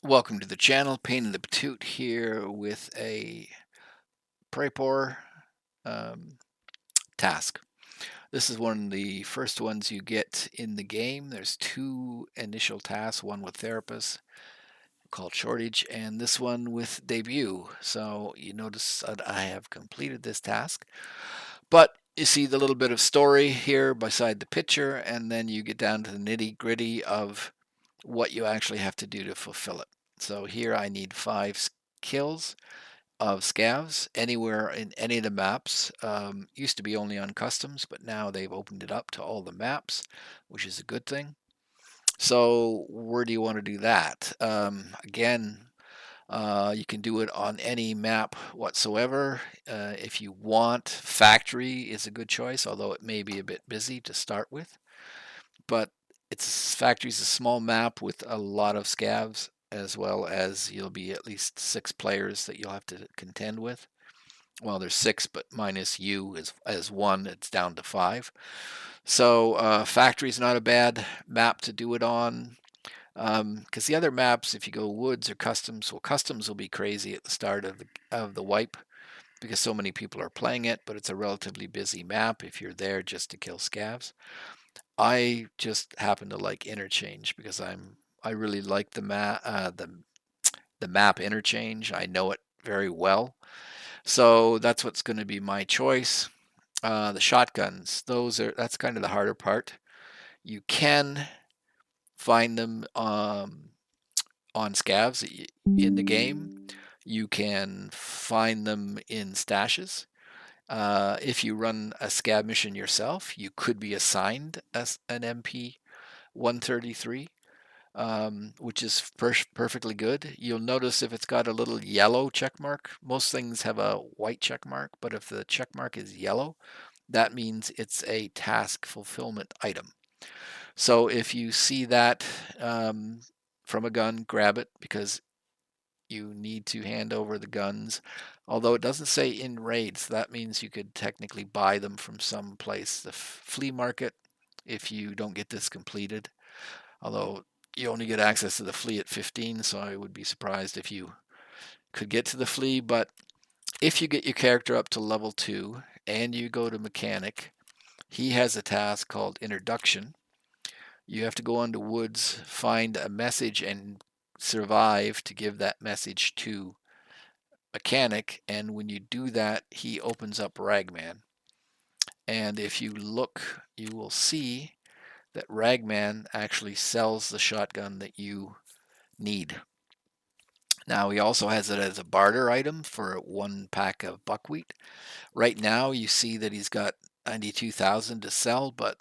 Welcome to the channel. Pain in the Patoot here with a Prapor um, task. This is one of the first ones you get in the game. There's two initial tasks, one with Therapist called Shortage, and this one with Debut. So you notice that I have completed this task. But you see the little bit of story here beside the picture, and then you get down to the nitty-gritty of what you actually have to do to fulfill it. So here I need 5 kills of scavs anywhere in any of the maps. Used to be only on customs, but now they've opened it up to all the maps, which is a good thing. So where do you want to do that? Again, you can do it on any map whatsoever. If you want, factory is a good choice, although it may be a bit busy to start with. But factory's a small map with a lot of scavs, as well as you'll be at least 6 players that you'll have to contend with. Well, there's 6, but minus you as 1, it's down to 5. So factory's not a bad map to do it on. Because the other maps, if you go woods or customs, well, customs will be crazy at the start of the wipe because so many people are playing it, but it's a relatively busy map if you're there just to kill scavs. I just happen to like Interchange because I really like the map Interchange. I know it very well, so that's what's going to be my choice. The shotguns, that's kind of the harder part. You can find them on scavs in the game. You can find them in stashes. If you run a scav mission yourself, you could be assigned as an MP 133, which is perfectly good. You'll notice if it's got a little yellow check mark, most things have a white check mark, but if the check mark is yellow, that means it's a task fulfillment item. So if you see that from a gun, grab it because you need to hand over the guns. Although it doesn't say in raids, that means you could technically buy them from some place, the flea market, if you don't get this completed. Although you only get access to the flea at 15, so I would be surprised if you could get to the flea. But if you get your character up to level 2 and you go to mechanic, he has a task called introduction. You have to go onto woods, find a message, and survive to give that message to mechanic. And when you do that, he opens up Ragman. And if you look, you will see that Ragman actually sells the shotgun that you need. Now he also has it as a barter item for 1 pack of buckwheat. Right now you see that he's got 92,000 to sell, but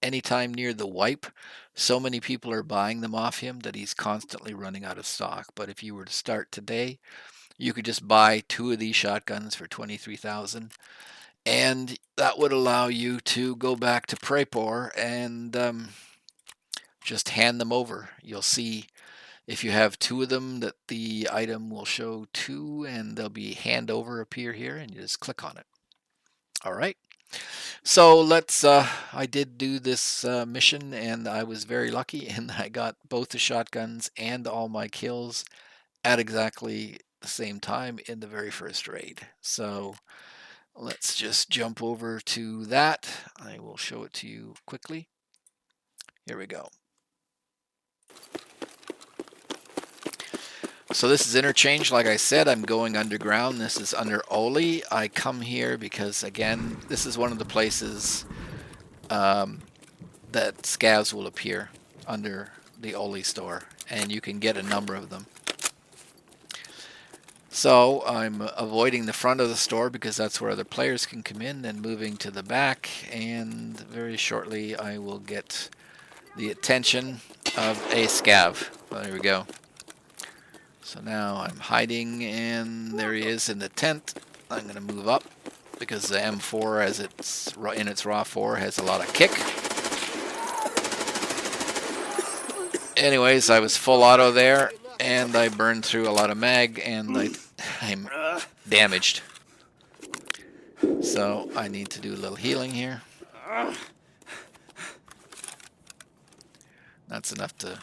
anytime near the wipe, so many people are buying them off him that he's constantly running out of stock. But if you were to start today, you could just buy 2 of these shotguns for 23,000, and that would allow you to go back to Prapor and just hand them over. You'll see if you have 2 of them that the item will show 2, and there'll be handover appear here, and you just click on it. All right. So I did do this mission, and I was very lucky, and I got both the shotguns and all my kills at exactly the same time in the very first raid. So let's just jump over to that. I will show it to you quickly. Here we go. So this is Interchange. Like I said, I'm going underground. This is under Oli. I come here because, again, this is one of the places that scavs will appear under the Oli store, and you can get a number of them. So I'm avoiding the front of the store because that's where other players can come in, and moving to the back, and very shortly I will get the attention of a scav. Well, there we go. So now I'm hiding, and there he is in the tent. I'm going to move up because the M4, as it's in its raw 4, has a lot of kick. Anyways, I was full auto there, and I burned through a lot of mag, and I'm damaged. So I need to do a little healing here. That's enough to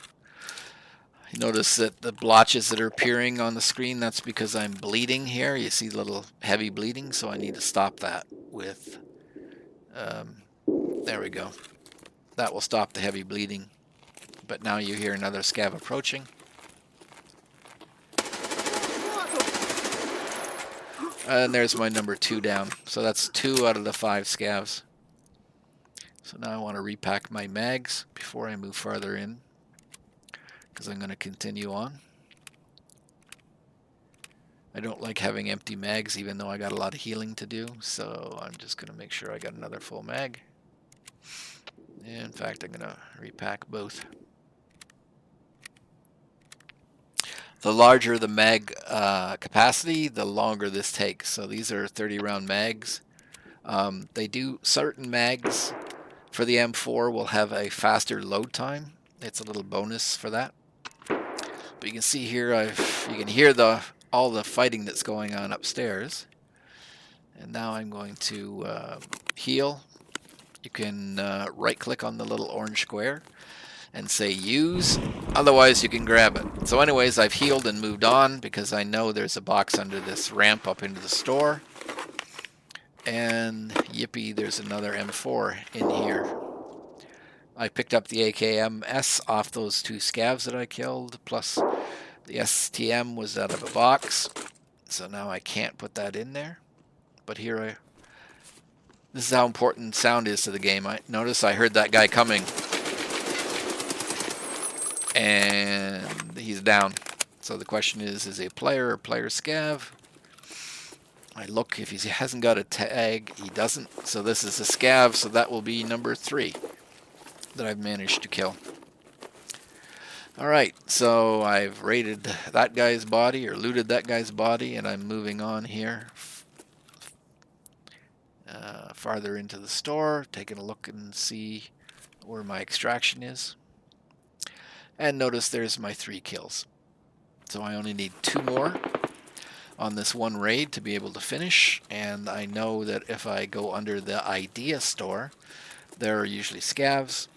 You notice that the blotches that are appearing on the screen, that's because I'm bleeding here. You see little heavy bleeding, so I need to stop that with, there we go. That will stop the heavy bleeding. But now you hear another scav approaching. And there's my number 2 down. So that's 2 out of the 5 scavs. So now I want to repack my mags before I move farther in, because I'm going to continue on. I don't like having empty mags, even though I got a lot of healing to do, so I'm just going to make sure I got another full mag. In fact, I'm going to repack both. The larger the mag capacity, the longer this takes. So these are 30-round mags. They do, certain mags for the M4 will have a faster load time. It's a little bonus for that. But you can see here, you can hear all the fighting that's going on upstairs. And now I'm going to heal. You can right-click on the little orange square and say use. Otherwise, you can grab it. So anyways, I've healed and moved on because I know there's a box under this ramp up into the store. And yippee, there's another M4 in here. I picked up the AKMS off those 2 scavs that I killed, plus the STM was out of a box. So now I can't put that in there. But here this is how important sound is to the game. Notice I heard that guy coming. And he's down. So the question is he a player or player scav? I look, if he hasn't got a tag, he doesn't. So this is a scav, so that will be number 3 that I've managed to kill. Alright, so I've raided that guy's body, or looted that guy's body, and I'm moving on here. Farther into the store, taking a look and see where my extraction is. And notice there's my 3 kills. So I only need 2 more on this one raid to be able to finish. And I know that if I go under the idea store, there are usually scavs.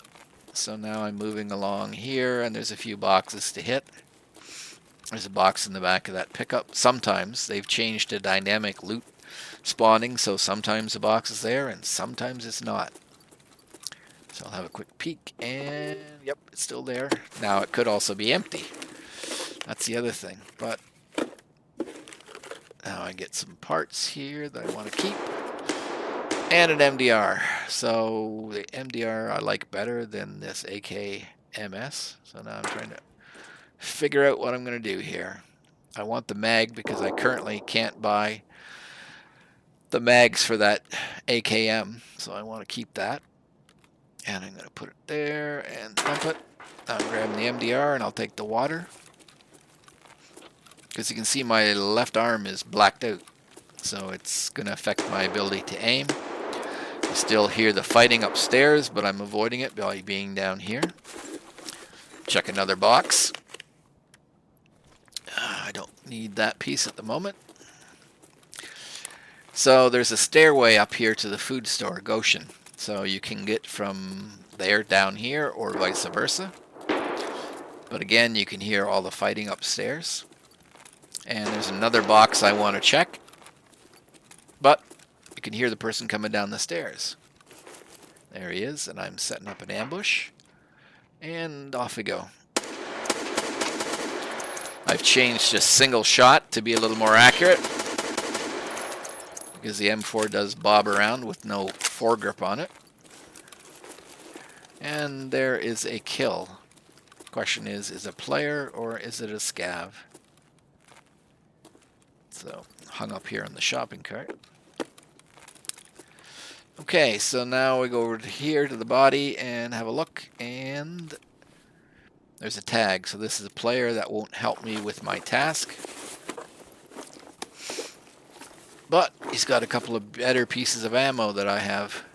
So now I'm moving along here, and there's a few boxes to hit. There's a box in the back of that pickup. Sometimes they've changed to dynamic loot spawning, so sometimes the box is there and sometimes it's not. So I'll have a quick peek, and yep, it's still there. Now it could also be empty. That's the other thing. But now I get some parts here that I want to keep. And an MDR. So the MDR I like better than this AKMS. So now I'm trying to figure out what I'm going to do here. I want the mag because I currently can't buy the mags for that AKM. So I want to keep that. And I'm going to put it there and dump it. I'm grabbing the MDR and I'll take the water. Because you can see my left arm is blacked out. So it's going to affect my ability to aim. You still hear the fighting upstairs, but I'm avoiding it by being down here. Check another box. I don't need that piece at the moment. So there's a stairway up here to the food store, Goshen. So you can get from there down here or vice versa. But again, you can hear all the fighting upstairs. And there's another box I want to check. But you can hear the person coming down the stairs. There he is, and I'm setting up an ambush. And off we go. I've changed just single shot to be a little more accurate, because the M4 does bob around with no foregrip on it. And there is a kill. Question is it a player or is it a scav? So, hung up here on the shopping cart. Okay, so now we go over to here to the body and have a look, and there's a tag. So this is a player that won't help me with my task. But he's got a couple of better pieces of ammo that I have.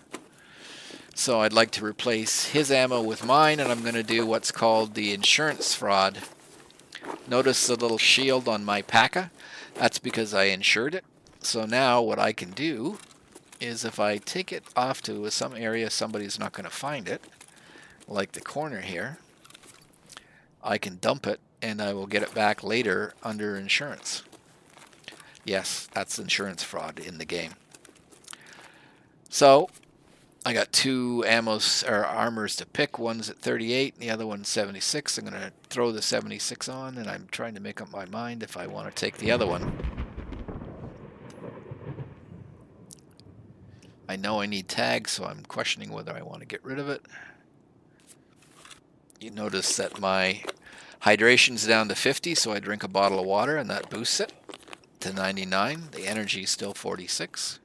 So I'd like to replace his ammo with mine, and I'm going to do what's called the insurance fraud. Notice the little shield on my PACA? That's because I insured it. So now what I can do is if I take it off to some area somebody's not going to find it, like the corner here, I can dump it and I will get it back later under insurance. Yes, that's insurance fraud in the game. So I got two ammos or armors to pick. One's at 38 and the other one's 76. I'm going to throw the 76 on, and I'm trying to make up my mind if I want to take the other one. I know I need tags, so I'm questioning whether I want to get rid of it. You notice that my hydration's down to 50, so I drink a bottle of water, and that boosts it to 99. The energy is still 46.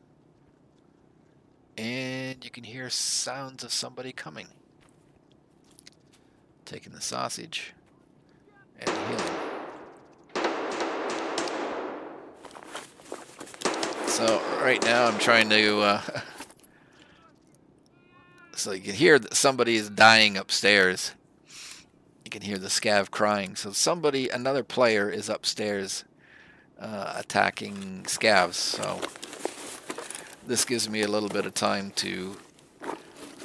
And you can hear sounds of somebody coming. Taking the sausage and healing. So right now I'm trying to... so you can hear that somebody is dying upstairs. You can hear the SCAV crying. So somebody, another player, is upstairs attacking SCAVs. So this gives me a little bit of time to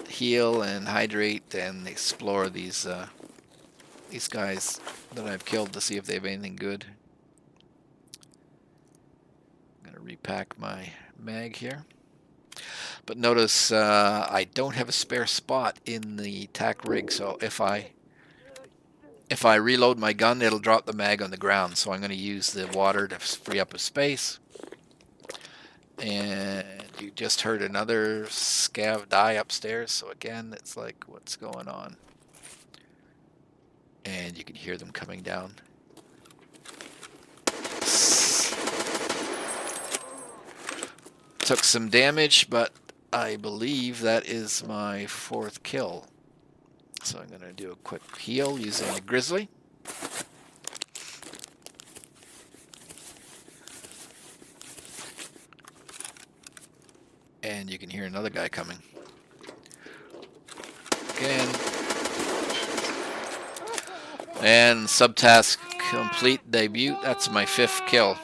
heal and hydrate and explore these guys that I've killed to see if they have anything good. I'm going to repack my mag here. But notice I don't have a spare spot in the tack rig, so if I reload my gun, it'll drop the mag on the ground. So I'm going to use the water to free up a space. And you just heard another SCAV die upstairs. So again, it's like, what's going on? And you can hear them coming down. Took some damage, but I believe that is my 4th kill. So I'm going to do a quick heal using the Grizzly. And you can hear another guy coming. Again. And subtask complete debut. That's my 5th kill.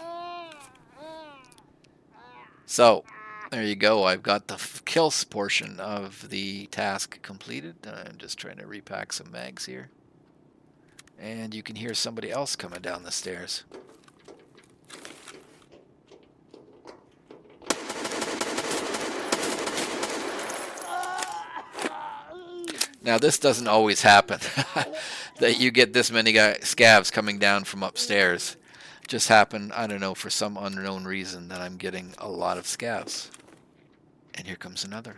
So, there you go. I've got the kills portion of the task completed. I'm just trying to repack some mags here. And you can hear somebody else coming down the stairs. Now, this doesn't always happen, that you get this many SCAVs coming down from upstairs. Just happened, I don't know, for some unknown reason that I'm getting a lot of SCAVs. And here comes another.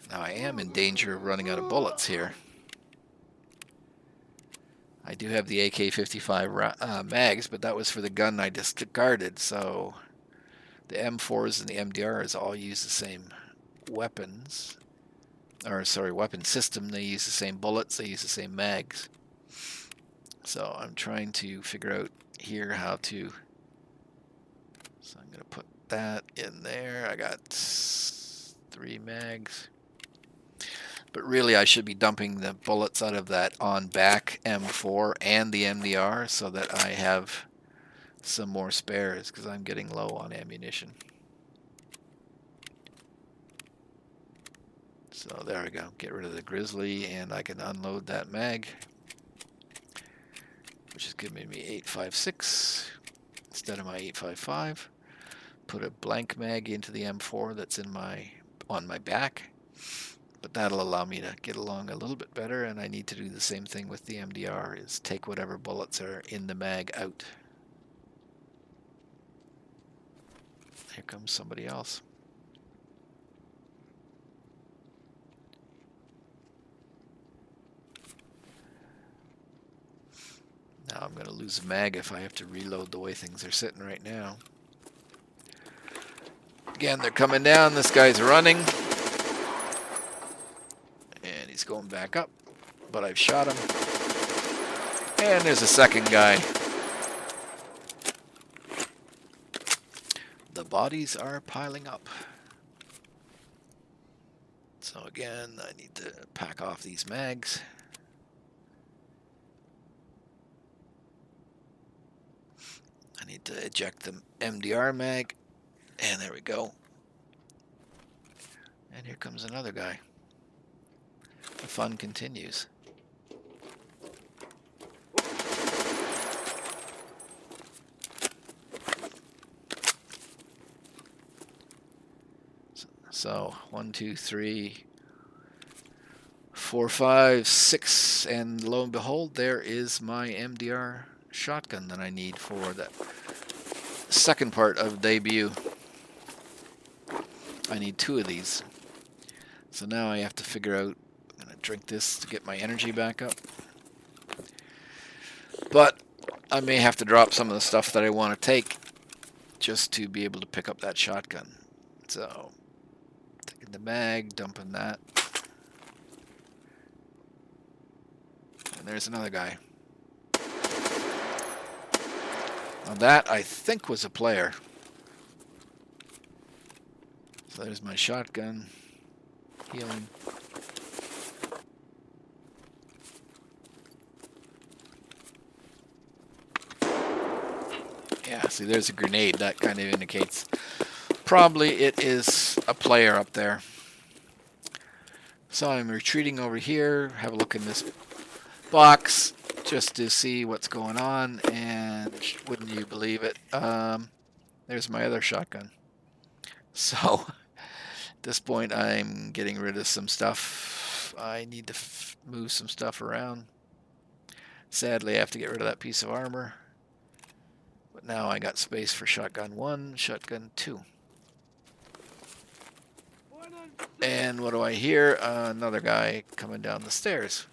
Now, I am in danger of running out of bullets here. I do have the AK-55 mags, but that was for the gun I discarded, so the M4s and the MDRs all use the same weapons. Or, sorry, weapon system. They use the same bullets, they use the same mags. So I'm trying to figure out here how to... So I'm going to put that in there. I got 3 mags. But really, I should be dumping the bullets out of that on back M4 and the MDR so that I have some more spares because I'm getting low on ammunition. So there we go. Get rid of the Grizzly and I can unload that mag, which is giving me 8.56 instead of my 8.55. Put a blank mag into the M4 that's in on my back. But that'll allow me to get along a little bit better, and I need to do the same thing with the MDR, is take whatever bullets are in the mag out. Here comes somebody else. Now I'm going to lose a mag if I have to reload the way things are sitting right now. Again, they're coming down. This guy's running. And he's going back up. But I've shot him. And there's a second guy. The bodies are piling up. So again, I need to pack off these mags. I need to eject the MDR mag. And there we go. And here comes another guy. The fun continues. So 1, 2, 3, 4, 5, 6, and lo and behold, there is my MDR shotgun that I need for the second part of debut. I need 2 of these. So now I have to figure out, I'm going to drink this to get my energy back up. But I may have to drop some of the stuff that I want to take just to be able to pick up that shotgun. So, taking the mag, dumping that. And there's another guy. Now that, I think, was a player. So there's my shotgun. Healing. Yeah, see, there's a grenade. That kind of indicates probably it is a player up there. So I'm retreating over here. Have a look in this box just to see what's going on. And wouldn't you believe it? There's my other shotgun. So at this point, I'm getting rid of some stuff. I need to move some stuff around. Sadly, I have to get rid of that piece of armor. But now I got space for shotgun 1, shotgun 2. And what do I hear? Another guy coming down the stairs.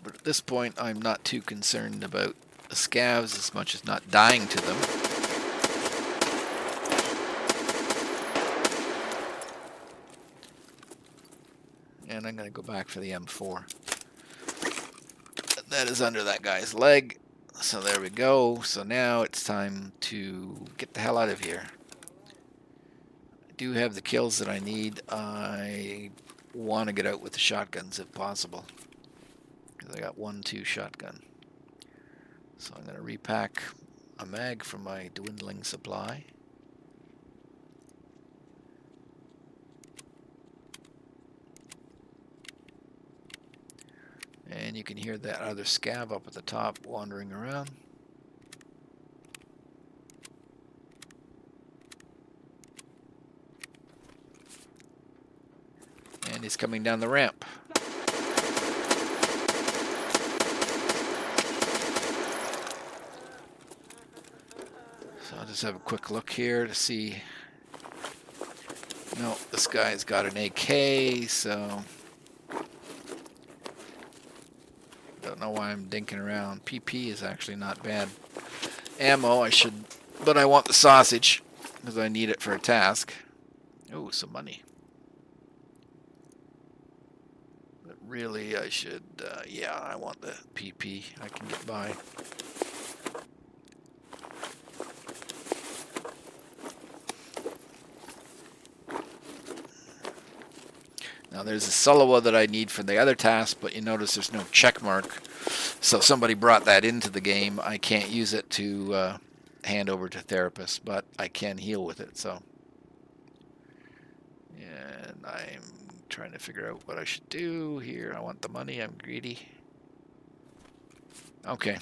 But at this point, I'm not too concerned about the SCAVs as much as not dying to them. And I'm going to go back for the M4. That is under that guy's leg. So there we go. So now it's time to get the hell out of here. I do have the kills that I need. I want to get out with the shotguns if possible, because I got 1, 2 shotgun. So I'm going to repack a mag from my dwindling supply. And you can hear that other SCAV up at the top wandering around. And he's coming down the ramp. So I'll just have a quick look here to see. No, this guy's got an AK, so don't know why I'm dinking around. PP is actually not bad. Ammo, I should, but I want the sausage because I need it for a task. Oh, some money. But really, I should, yeah, I want the PP. I can get by. Now there's a Sulliwa that I need for the other task, but you notice there's no check mark. So somebody brought that into the game. I can't use it to hand over to therapists, but I can heal with it. So, and I'm trying to figure out what I should do here. I want the money. I'm greedy. Okay.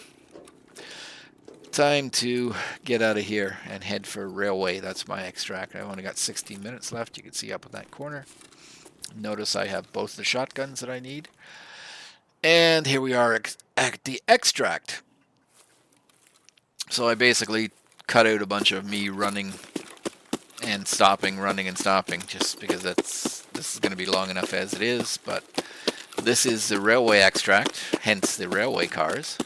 Time to get out of here and head for Railway. That's my extract. I've only got 16 minutes left. You can see up in that corner. Notice I have both the shotguns that I need. And here we are at the extract. So I basically cut out a bunch of me running and stopping, running and stopping, just because this is going to be long enough as it is. But this is the railway extract, hence the railway cars.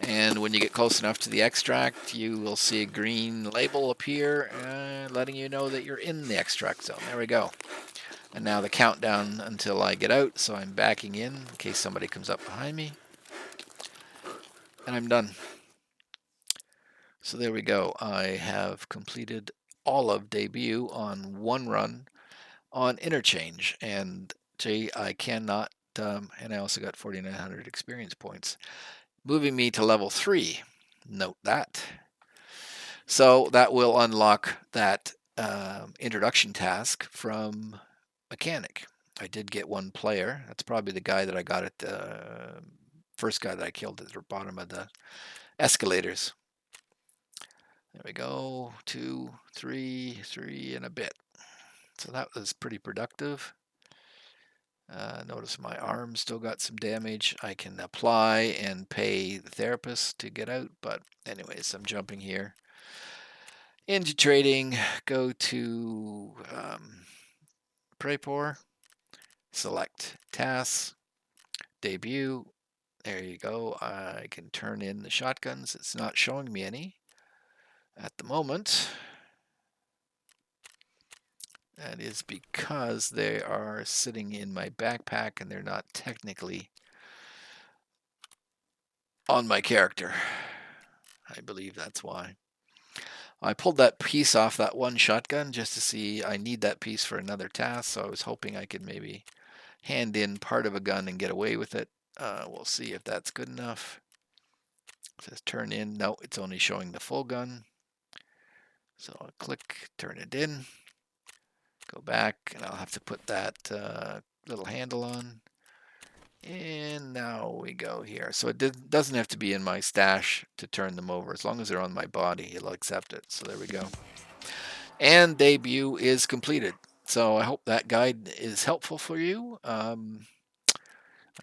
And when you get close enough to the extract, you will see a green label appear, letting you know that you're in the extract zone. There we go. And now the countdown until I get out, so I'm backing in case somebody comes up behind me. And I'm done. So there we go. I have completed all of debut on 1 run on Interchange. And gee, I cannot, and I also got 4,900 experience points, moving me to level 3. Note that. So that will unlock that introduction task from mechanic. I did get one player. That's probably the guy that I got at the first guy that I killed at the bottom of the escalators. There we go. 2, 3, 3 and a bit. So that was pretty productive. Notice my arm still got some damage. I can apply and pay the therapist to get out, but anyways, I'm jumping here. Into trading, go to Prapor, select tasks, debut. There you go. I can turn in the shotguns. It's not showing me any at the moment. That is because they are sitting in my backpack and they're not technically on my character. I believe that's why. I pulled that piece off that one shotgun just to see. I need that piece for another task, so I was hoping I could maybe hand in part of a gun and get away with it. We'll see if that's good enough. It says turn in. No, it's only showing the full gun. So I'll click, turn it in, go back, and I'll have to put that little handle on. And now we go here. So it doesn't have to be in my stash to turn them over. As long as they're on my body, it'll accept it. So there we go. And debut is completed. So I hope that guide is helpful for you. I'm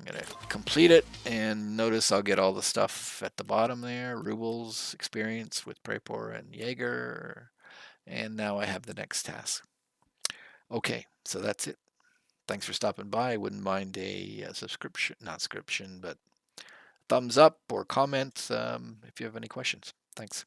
going to complete it, and notice I'll get all the stuff at the bottom there. Rubles experience with Prapor and Jaeger. And now I have the next task. Okay, so that's it. Thanks for stopping by. I wouldn't mind a subscription, not subscription, but thumbs up or comment if you have any questions. Thanks.